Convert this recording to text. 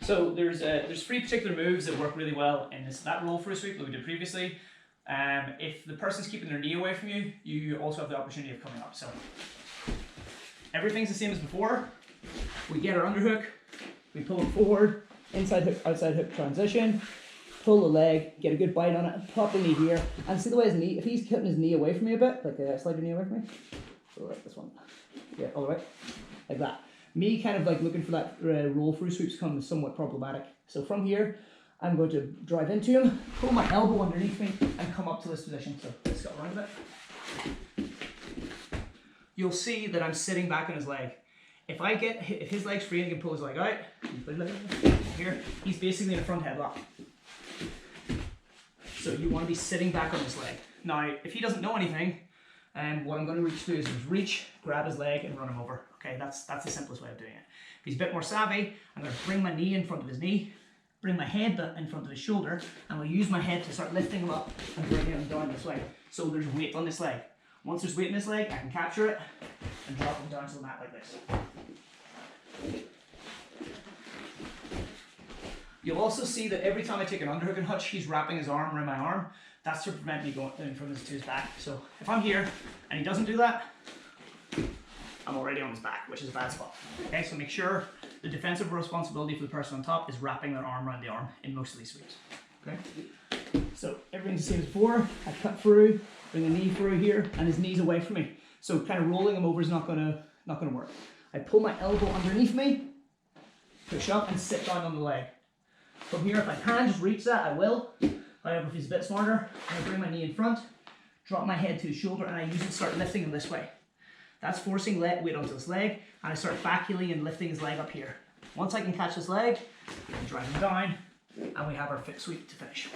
So there's three particular moves that work really well in that roll through sweep that we did previously. If the person's keeping their knee away from you, you also have the opportunity of coming up. So everything's the same as before. We get our underhook, we pull it forward, inside hook, outside hook transition, pull the leg, get a good bite on it, pop the knee here, and see the way his knee, if he's putting his knee away from me a bit, like slide your knee away from me, so like this one, yeah, all the way, like that. Me kind of like looking for that roll through sweeps come somewhat problematic. So from here, I'm going to drive into him, pull my elbow underneath me, and come up to this position. So let's go around a bit. You'll see that I'm sitting back on his leg. If his leg's free and he can pull his leg out, here, he's basically in a front headlock. So you want to be sitting back on his leg. Now, if he doesn't know anything, what I'm going to reach through is reach, grab his leg, and run him over. Okay, that's the simplest way of doing it. If he's a bit more savvy, I'm going to bring my knee in front of his knee, bring my head in front of his shoulder, and we'll use my head to start lifting him up and bringing him down this way. So there's weight on this leg. Once there's weight in this leg, I can capture it and drop him down to the mat like this. You'll also see that every time I take an underhook and hutch, he's wrapping his arm around my arm. That's to prevent me going from his to his back. So if I'm here and he doesn't do that, I'm already on his back, which is a bad spot. Okay, so make sure the defensive responsibility for the person on top is wrapping their arm around the arm in most of these sweeps. Okay, so everything's the same as before. I cut through, bring the knee through here, and his knee's away from me. So kind of rolling him over is not gonna work. I pull my elbow underneath me, push up, and sit down on the leg. From here, if I can just reach that, I will. However, if he's a bit smarter, I bring my knee in front, drop my head to his shoulder, and I usually start lifting him this way. That's forcing weight onto his leg, and I start back heeling and lifting his leg up here. Once I can catch his leg, I drive him down, and we have our sweep to finish.